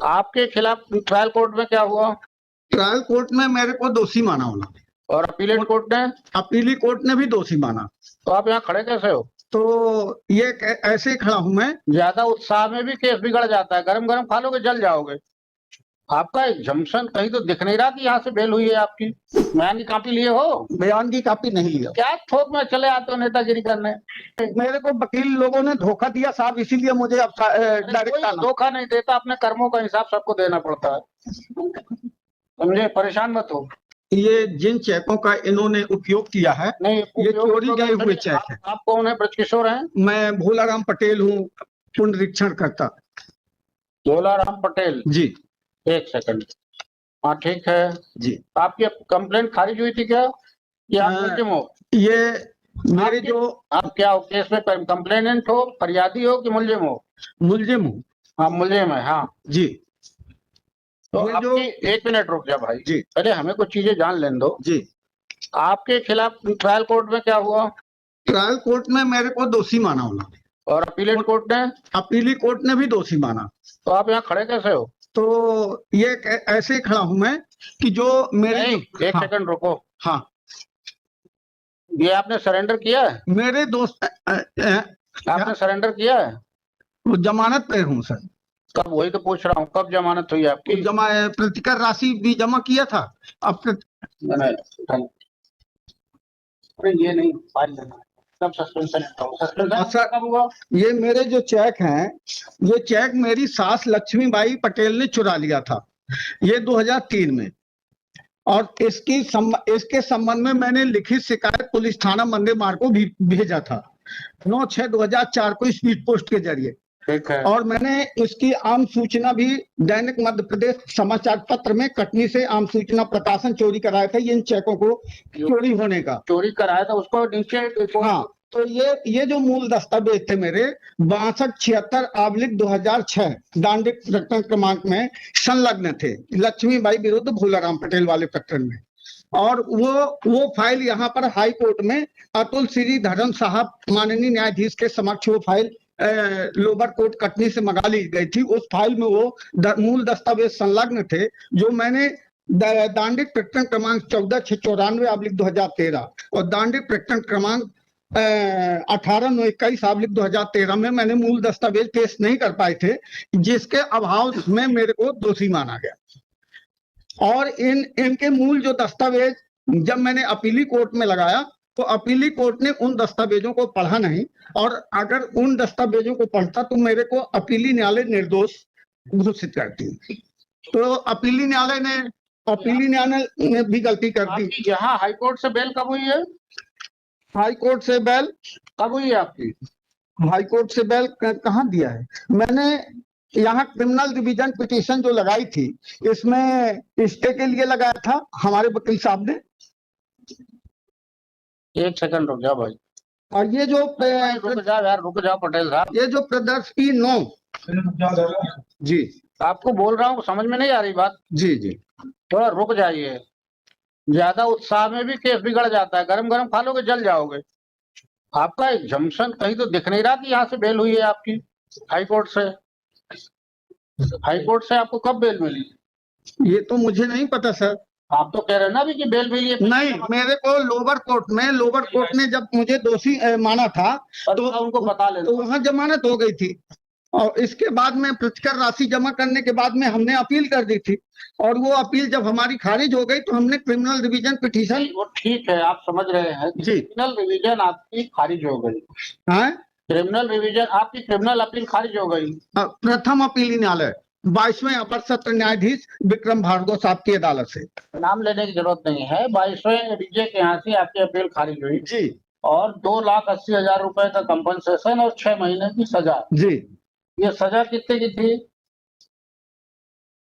आपके खिलाफ trial court में क्या हुआ? ट्रायल कोर्ट में मेरे को दोषी माना उन्होंने, और अपीलेट कोर्ट ने? अपीली कोर्ट ने भी दोषी माना। तो आप यहाँ खड़े कैसे हो? तो ये ऐसे ही खड़ा हूं मैं। ज्यादा उत्साह में भी केस बिगड़ जाता है, गरम गरम खा लोगे जल जाओगे। आपका एग्जम्पशन कहीं तो दिख नहीं रहा कि यहाँ से बेल हुई है आपकी। बयान की कॉपी लिए हो? बयान की कॉपी नहीं लिया। क्या थोक में चले आते हो नेतागिरी करने? मेरे को वकील लोगों ने धोखा दिया साहब, इसीलिए मुझे अब डायरेक्ट कोई धोखा नहीं देता, अपने कर्मों का हिसाब सबको देना पड़ता है, समझे? परेशान मत हो। ये जिन चेकों का इन्होंने उपयोग किया है, नहीं, ये चोरी गए हुए चेक है। आप कौन है? ब्रजकिशोर हैं? मैं भोलाराम पटेल हूँ, पुनरीक्षण करता। भोलाराम पटेल जी। एक सेकंड। हाँ ठीक है जी। आपकी कंप्लेंट खारिज हुई थी क्या? या आप मुलजिम हो? ये मेरे जो आप क्या हो केस में? कंप्लेनेंट हो, फरियादी हो कि मुलजिम हो? मुलजिम हूँ। हाँ मुलजिम है। हाँ जी। तो ये जो एक मिनट रुक जा भाई जी, पहले हमें कुछ चीजें जान लेने दो। जी। आपके खिलाफ ट्रायल कोर्ट में क्या हुआ? ट्रायल कोर्ट में मेरे को दोषी माना उन्होंने। और अपीलेट कोर्ट ने? अपीली कोर्ट ने भी दोषी माना। तो आप यहाँ खड़े कैसे हो? तो ये ऐसे खड़ा हूं मैं कि जो मेरे एक हाँ, सेकंड रुको। हाँ, ये आपने सरेंडर किया है? मेरे दोस्त आपने सरेंडर किया है? वो जमानत पे हूँ सर। कब? वही तो पूछ रहा हूँ, कब जमानत हुई आपकी? जमा प्रतिकर राशि भी जमा किया था। अब ये नहीं फाइल देना, सब सस्पेंशन कब हुआ? ये मेरे जो चेक हैं, ये चेक मेरी सास लक्ष्मीबाई पटेल ने चुरा लिया था, ये 2003 में। और इसके संबंध में मैंने लिखित शिकायत पुलिस थाना मंदिर मार्ग को भी भेजा था 9/6/2004 को स्पीड पोस्ट के जरिए। ठीक है। और मैंने इसकी आम सूचना भी दैनिक मध्य प्रदेश समाचार पत्र में कटनी से आम सूचना प्रकाशन चोरी कराया था, इन चेकों को चोरी होने का। चोरी कराया था उसको नीचे। हाँ, तो ये जो मूल दस्तावेज थे मेरे 6276/2006 दांडिक प्रकरण क्रमांक में संलग्न थे, लक्ष्मीबाई विरुद्ध भोलाराम पटेल वाले प्रकरण में। और वो फाइल यहाँ पर हाई कोर्ट में अतुल श्रीधरन साहब माननीय न्यायाधीश के समक्ष वो फाइल लोअर कोर्ट कटनी से मंगा ली गई थी। उस फाइल में वो मूल दस्तावेज संलग्न थे जो मैंने दांडिक प्रकरण क्रमांक 14/694/2013 और दांडिक प्रकरण क्रमांक 18/9/21/2013 में मैंने मूल दस्तावेज पेश नहीं कर पाए थे, जिसके अभाव में मेरे को दोषी माना गया। और इनके मूल जो दस्तावेज जब मैंने अपीली कोर्ट में लगाया तो अपीली कोर्ट ने उन दस्तावेजों को पढ़ा नहीं, और अगर उन दस्तावेजों को पढ़ता तो मेरे को अपीली न्यायालय निर्दोष घोषित करती। तो अपीली न्यायालय ने भी गलती कर दी। यहाँ हाई कोर्ट से बेल कब हुई है? हाई कोर्ट से बेल कब हुई है आपकी? हाई कोर्ट से बेल कहाँ दिया है मैंने? यहाँ क्रिमिनल डिवीजन पिटीशन जो लगाई थी, इसमें स्टे के लिए लगाया था हमारे वकील साहब ने। एक सेकंड रुक जाओ भाई। और ये जो रुक जाओ यार, रुक जाओ पटेल साहब। ये जो प्रदर्शनी 9 जी, आपको बोल रहा हूँ, समझ में नहीं आ रही बात? जी जी, थोड़ा रुक जाइए। ज्यादा उत्साह में भी केस बिगड़ जाता है, गरम गरम खा लोगे जल जाओगे। आपका एग्जम्पशन कहीं तो दिख नहीं रहा कि यहाँ से बेल हुई है आपकी हाई कोर्ट से। हाई कोर्ट से आपको कब बेल मिली? ये तो मुझे नहीं पता सर। आप तो कह रहे हैं ना भी कि बेल मिली है। नहीं, मेरे को लोअर कोर्ट ने जब मुझे दोषी माना था तो उनको बता लेना, तो वहां जमानत हो गई थी। और इसके बाद में प्रतिकर राशि जमा करने के बाद में हमने अपील कर दी थी, और वो अपील जब हमारी खारिज हो गई तो हमने क्रिमिनल डिवीजन पिटीशन। वो ठीक है, आप समझ रहे हैं जी। क्रिमिनल रिवीजन आपकी खारिज हो गई है? क्रिमिनल रिवीजन आपकी क्रिमिनल अपील खारिज हो गई। प्रथम अपीली न्यायालय 22वें अपर सत्र न्यायाधीश विक्रम भार्गव साहब की अदालत से। नाम लेने की जरूरत नहीं है। 22वें डीजे के यहाँ से आपकी अपील खारिज हुई जी, और 2,80,000 रुपए का कंपनसेशन और 6 महीने की सजा। जी। ये सजा कितने की थी?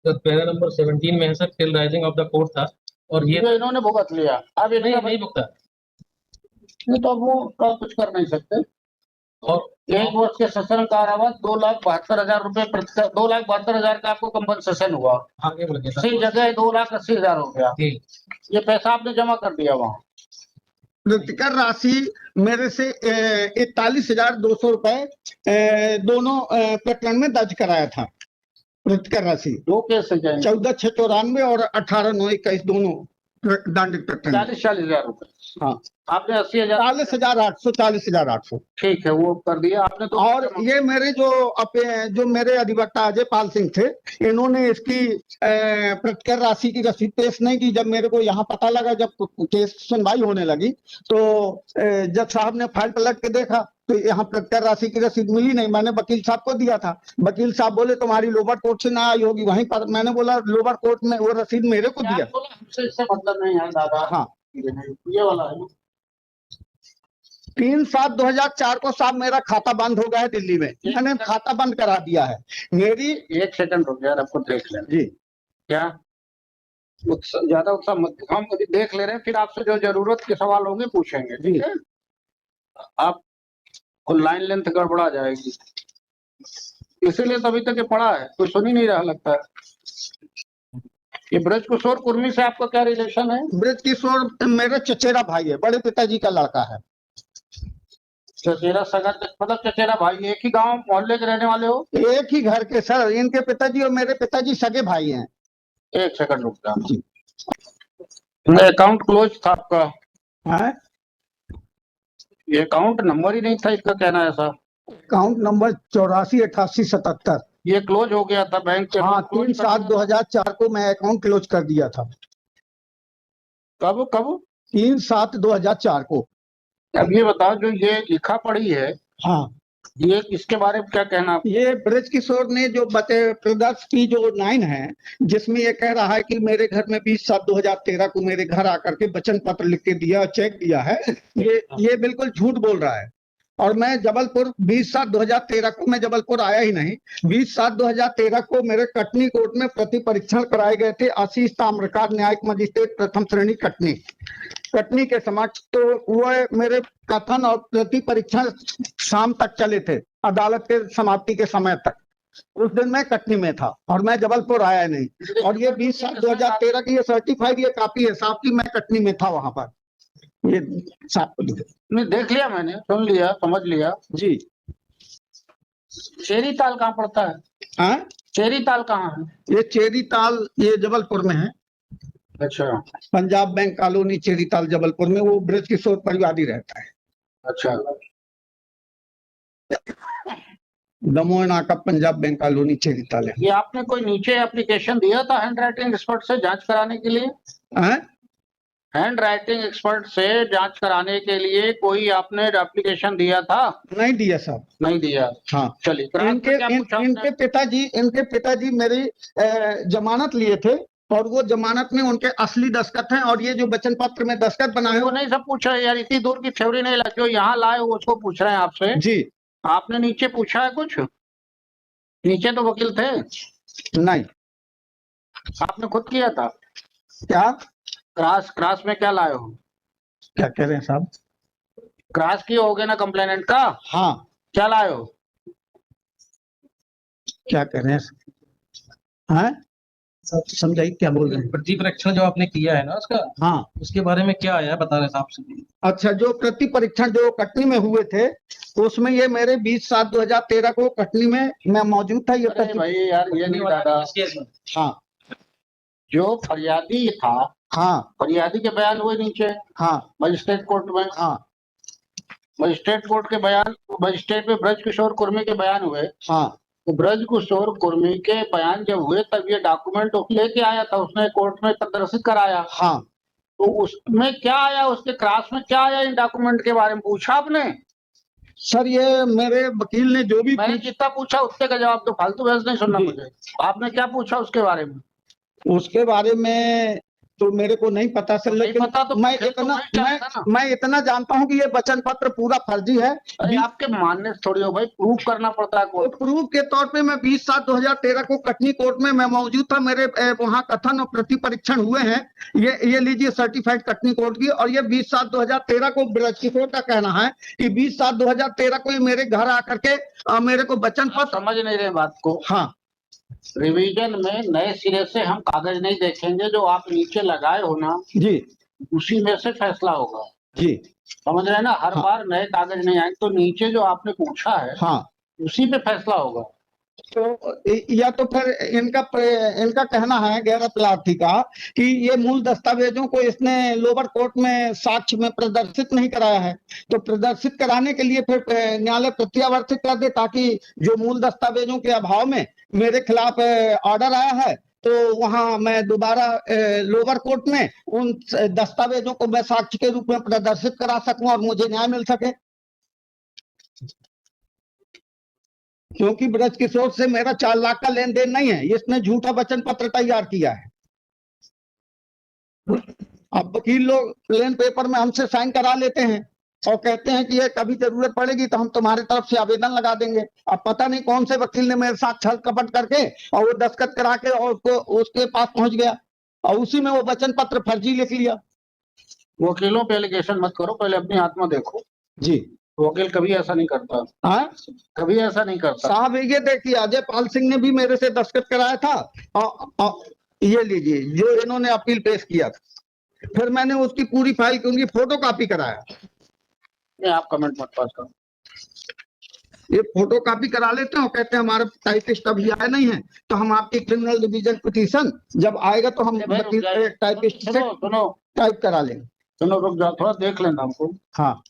तो पैरा नंबर 17 में है sir, till rising of the court था, और ये इन्होंने भुगत लिया। अब नहीं भुगता, तो वो कुछ कर नहीं सकते। और 1 वर्ष के सश्रम कारावास 2,72,000 रुपए 2,72,000 का आपको कंपनसेशन हुआ। आगे बढ़ गया इसी जगह 2,80,000 हो गया। ये पैसा आपने जमा कर दिया वहाँ। प्रतिकर राशि मेरे से 41,200 रुपए दोनों प्रकरण में दर्ज कराया था। प्रतिकर राशि 2 केस है जाएंगे 14,694 और 18,921 दोनों दंडित प्रकरण। 40 हजार रुपए। हाँ, आपने 80,000 40,800 ठीक है वो कर दिया आपने तो। और ये मेरे जो मेरे अधिवक्ता अजय पाल सिंह थे, इन्होंने इसकी प्रतिकर राशि की रसीद पेश नहीं की। जब मेरे को यहाँ पता लगा, जब केस सुनवाई होने लगी, तो जज साहब ने फाइल पलट के देखा तो यहाँ प्रतिकर राशि की रसीद मिली नहीं। मैंने वकील साहब को दिया था, वकील साहब बोले तुम्हारी लोअर कोर्ट से ना आई होगी वहीं पर। मैंने बोला लोअर कोर्ट में वो रसीद मेरे को दिया। हमसे इससे मतलब नहीं है दादा। हाँ, ये वाला है ना 3/7/2004 को साहब मेरा खाता बंद हो गया है दिल्ली में। मैंने खाता बंद करा दिया है। मेरी 1 सेकंड रुक यार, आपको देख लेना। जी क्या ज्यादा उत्साह मत दिखाओ, हम अभी देख ले रहे हैं, फिर आपसे जो जरूरत के सवाल होंगे पूछेंगे, ठीक है? आप लाइन लेंथ गड़बड़ा जाएगी, इसीलिए तभी तक ये पड़ा है, कोई सुन ही नहीं रहा लगता है। ये ब्रज किशोर कुर्मी से आपका क्या रिलेशन है? ब्रज किशोर मेरे चचेरा भाई है, बड़े पिताजी का लड़का है। चचेरा सगा मतलब चचेरा भाई, एक ही गांव मोहल्ले के रहने वाले हो? एक ही घर के सर, इनके पिताजी और मेरे पिताजी सगे भाई हैं। 1 सेकंड रुक जाना। अकाउंट क्लोज था आपका? हाँ? ये अकाउंट नंबर ही नहीं था इसका, कहना है ऐसा। Account number 848877। ये क्लोज हो गया था बैंक के? हाँ, 3/7/2004 को मैं अकाउंट क्लोज कर दिया था। कब कब? 3/7/2004 को। अब ये बताओ, जो ये लिखा पड़ी है, हाँ, ये इसके बारे में क्या कहना? ये ब्रज किशोर ने जो प्रदर्श की जो 9 है, जिसमें ये कह रहा है कि मेरे घर में 20/7/2013 को मेरे घर आकर के वचन पत्र लिख के दिया, चेक दिया है, ये बिल्कुल झूठ बोल रहा है। और मैं जबलपुर 20/7/2013 को मैं जबलपुर आया ही नहीं। 20/7/2013 को मेरे कटनी कोर्ट में प्रति परीक्षण कराए गए थे। आशीष ताम्रकार न्यायिक मजिस्ट्रेट प्रथम श्रेणी कटनी के समक्ष। तो वो मेरे कथन और प्रति परीक्षण शाम तक चले थे, अदालत के समाप्ति के समय तक। उस दिन मैं कटनी में था और मैं जबलपुर आया नहीं। और ये 20/7/2013 की ये सर्टिफाइड ये कॉपी है साहब की, मैं कटनी में था वहां पर। ये साहब नहीं, देख लिया मैंने, सुन लिया, समझ लिया जी। चेरी ताल कहाँ पड़ता है? हाँ? चेरी ताल कहाँ है? ये चेरी ताल ये जबलपुर में है। अच्छा पंजाब बैंक कॉलोनी चेरी ताल जबलपुर में, वो ब्रज किशोर परिवादी रहता है। अच्छा, दमोह नाका पंजाब बैंक कॉलोनी चेरी ताल है। ये आपने कोई नीचे एप्लीकेशन दिया था हैंड राइटिंग एक्सपर्ट से जांच कराने के लिए? हाँ? हैंड राइटिंग एक्सपर्ट से जांच कराने के लिए कोई आपने एप्लीकेशन दिया था? नहीं दिया साहब। नहीं दिया। हाँ, चलिए, इनके पिताजी मेरी जमानत लिए थे और वो जमानत में उनके असली दस्तखत हैं। और ये जो वचन पत्र में दस्तखत बनाए वो हो नहीं सब पूछा है यार, इतनी दूर की थ्योरी नहीं लगी, जो यहाँ लाए हो उसको पूछ रहे हैं आपसे। जी। आपने नीचे पूछा है कुछ? नीचे तो वकील थे। नहीं, आपने खुद किया था क्या क्रॉस में क्या लाए हो? क्या कह रहे हैं साहब? क्रॉस किए होगे ना कंप्लेनेंट का? हाँ, क्या लाए हो? क्या कह रहे हैं? हाँ, समझाइए क्या बोल रहे हैं? प्रति परीक्षण जो आपने किया है ना उसका, हाँ, उसके बारे में क्या आया बता रहे साहब से? अच्छा, जो प्रति परीक्षण जो कटनी में हुए थे, तो उसमें ये मेरे 20/7/2013 को कटनी में मैं मौजूद था। ये अरे भाई यार, ये नहीं दादा। हाँ, जो फरियादी था, हाँ, फरियादी के बयान हुए नीचे। हाँ, मजिस्ट्रेट कोर्ट में। हाँ, मजिस्ट्रेट कोर्ट के बयान, मजिस्ट्रेट में ब्रज किशोर कुर्मी के बयान हुए। हाँ, तो ब्रज किशोर कुर्मी के बयान जब हुए तब ये डॉक्यूमेंट लेके आया था, उसने कोर्ट में प्रदर्शित कराया। हाँ। तो उसमें क्या आया, उसके क्रॉस में क्या आया, इन डॉक्यूमेंट के बारे में पूछा आपने? सर, ये मेरे वकील ने जो भी मैंने जितना पूछा उतने का जवाब दो, फालतू बहस नहीं सुनना मुझे। आपने क्या पूछा उसके बारे में? उसके बारे में तो मेरे को नहीं पता सर, लेकिन पता तो मैं इतना जानता हूँ कि ये वचन पत्र पूरा फर्जी है। अरे आपके मानने से थोड़ी हो भाई, प्रूफ करना पड़ता है कोर्ट। प्रूफ के तौर पे मैं 20/7/2013 को कटनी कोर्ट में मैं मौजूद था। मेरे वहाँ कथन और प्रति परीक्षण हुए हैं। ये लीजिए सर्टिफाइड कटनी कोर्ट की। और ये 20/7/2013 को ब्रज किशोर का कहना है कि 20/7/2013 को ये मेरे घर आकर के मेरे को वचन पत्र। समझ नहीं रहे बात को। हाँ, रिवीजन में नए सिरे से हम कागज नहीं देखेंगे, जो आप नीचे लगाए हो ना जी, उसी में से फैसला होगा जी, समझ रहे हैं ना? हर हाँ, बार नए कागज नहीं आएंगे, तो नीचे जो आपने पूछा है हाँ, उसी पे फैसला होगा। तो या तो फिर इनका कहना है गैर अपराधी का कि ये मूल दस्तावेजों को इसने लोअर कोर्ट में साक्ष्य में प्रदर्शित नहीं कराया है, तो प्रदर्शित कराने के लिए फिर न्यायालय प्रत्यावर्तित कर दे, ताकि जो मूल दस्तावेजों के अभाव में मेरे खिलाफ ऑर्डर आया है तो वहां मैं दोबारा लोअर कोर्ट में उन दस्तावेजों को मैं साक्ष्य के रूप में प्रदर्शित करा सकूं और मुझे न्याय मिल सके। क्योंकि ब्रज किशोर से मेरा 4 लाख का लेन देन नहीं है, इसने झूठा वचन पत्र तैयार किया है। अब वकील लोग प्लेन पेपर में हमसे साइन करा लेते हैं और कहते हैं कि ये कभी जरूरत पड़ेगी तो हम तुम्हारी तरफ से आवेदन लगा देंगे। अब पता नहीं कौन से वकील ने मेरे साथ छल कपट करके और वो दस्तखत करा के और उसके पास पहुंच गया और उसी में वो वचन पत्र फर्जी लिख लिया। वकीलों पे एलिगेशन मत करो, पहले अपनी आत्मा देखो। जी वकील कभी ऐसा नहीं करता। हाँ कभी ऐसा नहीं करता साहब। ये देखिए अजय पाल सिंह ने भी मेरे से दस्तखत कराया था और ये लीजिए जो इन्होंने अपील पेश किया था, फिर मैंने उसकी पूरी फाइल की उनकी फोटो कॉपी कराया। नहीं, आप कमेंट मत पास करो। ये फोटो कॉपी करा लेते हैं और कहते हैं हमारा टाइपिस्ट अभी आया नहीं है तो हम आपकी क्रिमिनल डिवीजन पिटीशन जब आएगा तो हम टाइपिस्ट से सुनो टाइप करा लेंगे। सुनो, रुक जाओ थोड़ा, देख लेना हमको। हाँ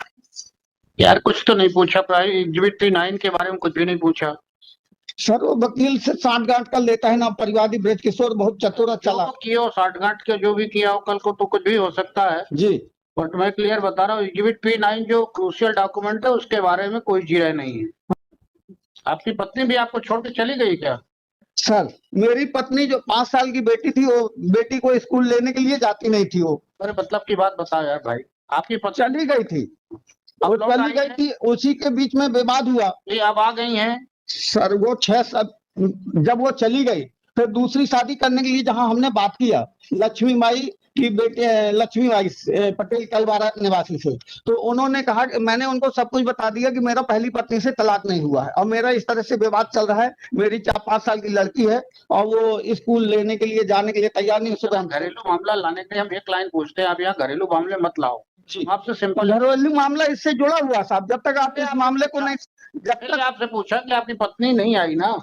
यार कुछ तो नहीं पूछा, प्राइस एग्जिबिट 9 के बारे में कुछ भी नहीं पूछा। सर वो वकील से साठ गांठ कर लेता है ना परिवादी ब्रज किशोर, बहुत चतुर चला। किया 60 के जो भी किया हो, कल को तो कुछ भी हो सकता है जी। बट मैं क्लियर बता रहा हूँ, एग्जिबिट P9 जो क्रूशियल डॉक्यूमेंट है उसके बारे में कोई जीरा नहीं है। आपकी पत्नी भी आपको छोड़ के चली गई क्या? सर मेरी पत्नी जो 5 साल की बेटी थी वो बेटी को स्कूल लेने के लिए जाती नहीं थी। वो अरे मतलब की बात बताओ यार भाई, आपकी पत्नी चली गई थी। अब चली गई थी, उसी के बीच में विवाद हुआ। ये अब आ गई हैं। सर वो 6 साल जब वो चली गई फिर दूसरी शादी करने के लिए जहां हमने बात किया लक्ष्मी माई की बेटे लक्ष्मी माई पटेल कलवारा निवासी से, तो उन्होंने कहा, मैंने उनको सब कुछ बता दिया कि मेरा पहली पत्नी से तलाक नहीं हुआ है और मेरा इस तरह से विवाद चल रहा है। मेरी 4-5 साल की लड़की है और वो स्कूल लेने के लिए जाने के लिए तैयार नहीं। उससे घरेलू मामला लाने के लिए हम एक लाइन पूछते हैं, आप यहाँ घरेलू मामले मत लाओ। आपसे सिंपल घरेलू मामला इससे जुड़ा हुआ साहब, जब तक आप इस मामले को नहीं, जब तक आपसे पूछा कि आपकी पत्नी नहीं आई ना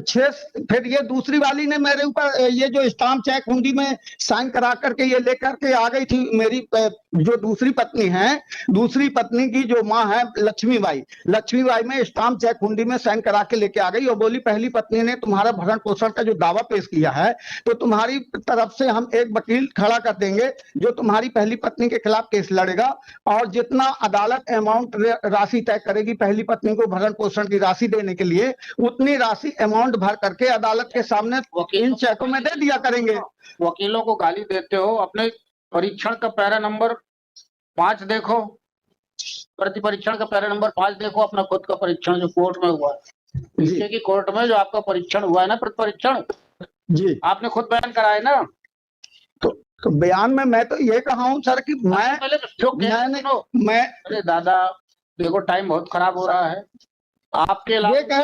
6, फिर ये दूसरी वाली ने मेरे ऊपर ये जो स्टाम्प चेक हुंडी में साइन करा करके ये लेकर के आ गई थी। मेरी जो दूसरी पत्नी है, दूसरी पत्नी की जो माँ है लक्ष्मी बाई में स्टाम्प चेक हुंडी में साइन करा के लेके आ गई और बोली पहली पत्नी ने तुम्हारा भरण पोषण का जो दावा पेश किया है तो तुम्हारी तरफ से हम एक वकील खड़ा कर देंगे जो तुम्हारी पहली पत्नी के खिलाफ केस लड़ेगा और जितना अदालत अमाउंट राशि तय करेगी पहली पत्नी को भरण पोषण की राशि देने के लिए, उतनी राशि अमाउंट भर करके अदालत के सामने इन चेकों में दे दिया करेंगे। वकीलों को गाली देते हो, अपने परीक्षण का पैरा नंबर 5 देखो, प्रति परीक्षण का पैरा नंबर 5 देखो, अपना खुद का परीक्षण जो कोर्ट में हुआ है, नीचे की कोर्ट में जो आपका परीक्षण हुआ है ना, प्रति परीक्षण जी आपने खुद बयान कराया ना। तो बयान में मैं तो ये कहा हूँ सर कि मैं अरे दादा देखो टाइम बहुत खराब हो रहा है आपके। ये कह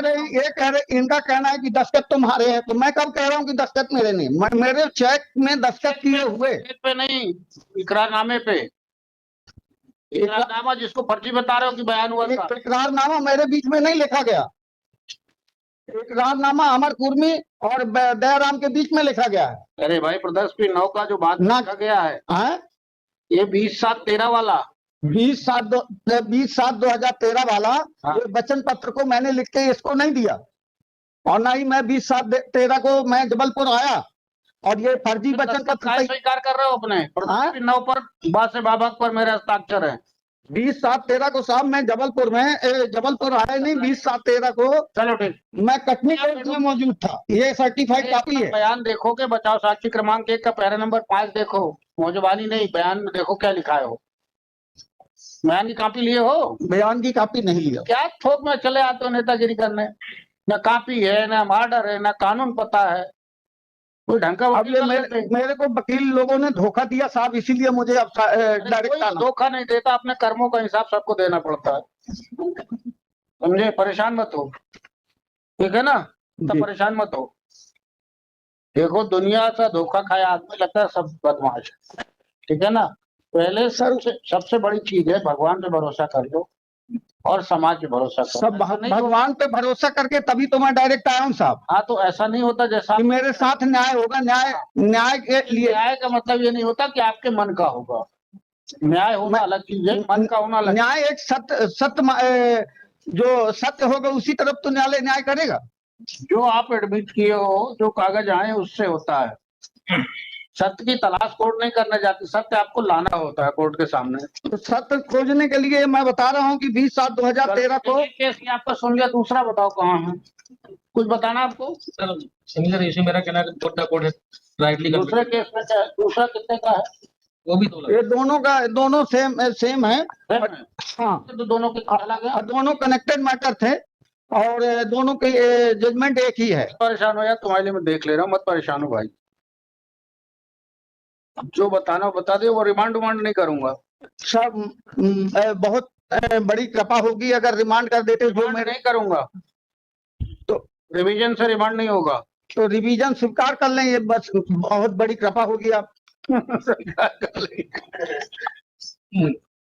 रहे इनका कहना है कि दस्तखत तुम्हारे हैं, तो मैं कब कह रहा हूँ कि दस्तखत मेरे नहीं, मेरे चेक में दस्तखत किए हुए पे नहीं, इकरारनामे पे। इकरारनामा जिसको फर्जी बता रहे हो कि बयान हुआ था, इकरारनामा मेरे बीच में नहीं लिखा गया। इकरारनामा अमर कुर्मी और दयाराम के बीच में लिखा गया है। अरे भाई प्रदर्श P9 का जो बात लिखा गया है ये 20/7/13 वाला 20/7/2013 वाला ये वचन पत्र को मैंने लिख के इसको नहीं दिया और ना ही मैं 20/7/13 को मैं जबलपुर आया और ये फर्जी वचन पत्र स्वीकार कर रहे हो अपने P9 पर बासे बाबक पर मेरे हस्ताक्षर है। 20/7/13 को साहब मैं जबलपुर आया नहीं, 20/7/13 को चलो ठीक मैं कटनी कोर्ट में मौजूद था। ये सर्टिफाइड कॉपी है। बयान देखोगे बचाव साक्षी क्रमांक 1 का पैरा नंबर 5 देखो, मौजबानी नहीं, बयान में देखो क्या लिखा है। हो बयान की कॉपी लिए हो? बयान की कॉपी नहीं लिया। क्या थोक में चले आते हो नेतागिरी करने, न कॉपी है न मर्डर है न कानून पता है, कोई ढंग का। अब ये मेरे को वकील लोगों ने धोखा दिया साहब, इसीलिए मुझे अब डायरेक्ट धोखा नहीं देता, अपने कर्मों का हिसाब सबको देना पड़ता है, समझे? परेशान मत हो, ठीक है ना? तो परेशान मत हो। देखो दुनिया से धोखा खाया आदमी लगता है सब बदमाश, ठीक है ना? पहले सबसे बड़ी चीज है भगवान पे भरोसा कर लो, और समाज पे भरोसा सब करना। ऐसा नहीं भगवान पे भरोसा करके तभी तो मैं डायरेक्ट आया हूँ साहब, हाँ, तो ऐसा नहीं होता जैसा कि मेरे साथ न्याय होगा। न्याय के लिए न्याय का मतलब ये नहीं होता कि आपके मन का होगा। न्याय होना अलग चीज है, मन का होना अलग। न्याय एक जो सत्य होगा उसी तरफ तो न्यायालय न्याय करेगा। जो आप एडमिट किए हो, जो कागज आए उससे होता है। सत्य की तलाश कोर्ट नहीं करने जाती, सत्य आपको लाना होता है कोर्ट के सामने। तो सत्य खोजने के लिए मैं बता रहा हूँ कि 20/7/2013 को केस ये आपका सुन लिया, दूसरा बताओ कहाँ है, कुछ बताना आपको। सर सिमिलर इशू मेरा कहना है कि both the court has rightly दूसरे केस में क्या है? दूसरा कितने का है? वो भी 2 लाख। ये दोनों सेम है। हाँ, तो दोनों के अलग है। दोनों कनेक्टेड मैटर थे और दोनों की जजमेंट एक ही है। परेशान हो यार, तुम्हारे लिए मैं देख ले रहा हूँ, मत परेशान हो भाई। अब जो बताना हो बता दे, वो रिमांड नहीं करूंगा। सब बहुत बड़ी कृपा होगी अगर रिमांड कर देते जो रिमांड मेरे, नहीं करूंगा, तो रिवीजन से रिमांड नहीं होगा। तो रिवीजन स्वीकार कर लें, ये बस बहुत बड़ी कृपा होगी आप।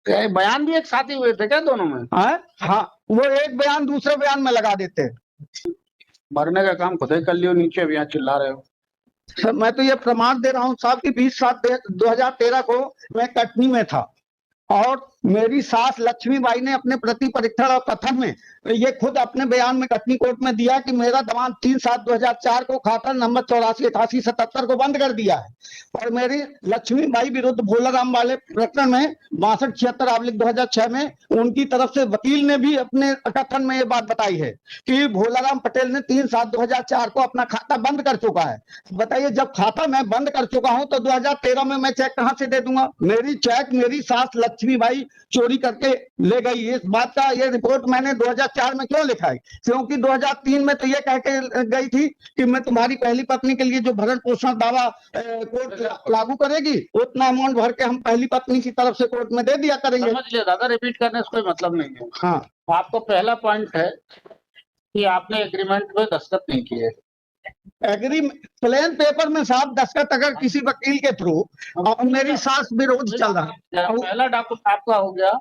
बयान भी एक साथ ही हुए थे क्या दोनों में? हाँ, वो एक बयान दूसरे बयान में लगा देते हैं। मरने का काम खुद ही कर लियो, नीचे भी यहाँ चिल्ला रहे हो। सर, मैं तो ये प्रमाण दे रहा हूँ साहब कि 20/7/2013 को मैं कटनी में था और मेरी सास लक्ष्मीबाई ने अपने प्रति परीक्षण और कथन में ये खुद अपने बयान में कटनी कोर्ट में दिया कि मेरा दमाद 3/7/2004 को खाता नंबर 848877 को बंद कर दिया है और मेरी लक्ष्मीबाई विरुद्ध भोलाराम वाले प्रकरण में 6276/2006 में उनकी तरफ से वकील ने भी अपने कथन में ये बात बताई है कि भोलाराम पटेल ने 3/7/2004 को अपना खाता बंद कर चुका है। बताइए, जब खाता मैं बंद कर चुका हूं तो 2013 में मैं चेक कहां से दे दूंगा? मेरी चेक मेरी सास लक्ष्मीबाई चोरी करके ले गई। इस बात का ये रिपोर्ट मैंने 2004 में क्यों लिखा है? क्योंकि 2003 में तो ये कह के गई थी कि मैं तुम्हारी पहली पत्नी के लिए जो भरण पोषण दावा कोर्ट लागू करेगी उतना अमाउंट भर के हम पहली पत्नी की तरफ से कोर्ट में दे दिया करेंगे। समझ लिया दादा, रिपीट करने से कोई मतलब नहीं है। हाँ, आपको पहला पॉइंट है कि आपने एग्रीमेंट में दस्तखत नहीं किए। एग्री प्लेन पेपर में साहब दस्तखत अगर किसी वकील के थ्रू, अब मेरी सास विरोध चल रहा है। पहला डॉक्यूमेंट आपका हो गया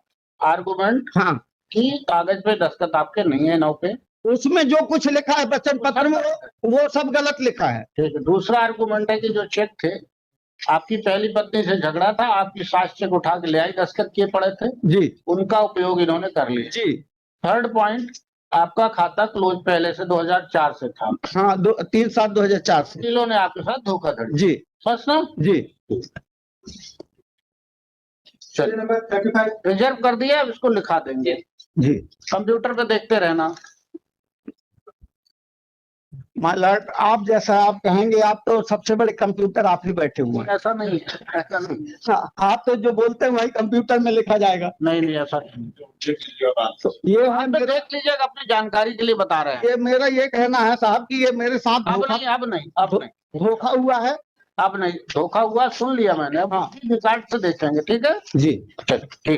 आर्गुमेंट हाँ, कि कागज पे दस्तखत आपके नहीं है, नाव पे। उसमें जो कुछ लिखा है वचन पत्र में वो सब गलत लिखा है। ठीक है। दूसरा आर्गुमेंट है कि जो चेक थे, आपकी पहली पत्नी से झगड़ा था, आपकी सास चेक उठा के ले आई, दस्तखत किए पड़े थे जी, उनका उपयोग इन्होंने कर लिया। जी, थर्ड पॉइंट, आपका खाता क्लोज पहले से 2004 से था। हाँ, 3/7/2004 से वकीलों ने आपके साथ धोखाधड़ी। जी, फर्स्ट ना जी। रिजर्व कर दिया, अब इसको लिखा देंगे। जी, कंप्यूटर पे देखते रहना। माय लॉर्ड, आप जैसा आप कहेंगे, आप तो सबसे बड़े कंप्यूटर आप ही बैठे हुए हैं। ऐसा नहीं, ऐसा नहीं, हाँ, आप तो जो बोलते हैं वही कंप्यूटर में लिखा जाएगा। नहीं ऐसा नहीं। तो ये है आप तो देख लीजिएगा, अपनी जानकारी के लिए बता रहे हैं। ये मेरा ये कहना है साहब कि ये मेरे साथ अब धोखा नहीं, अब नहीं, अब नहीं, धोखा हुआ है। अब नहीं धोखा हुआ, सुन लिया मैंने। अब हाँ। रिकॉर्ड से देखेंगे, ठीक है जी, चलो ठीक है।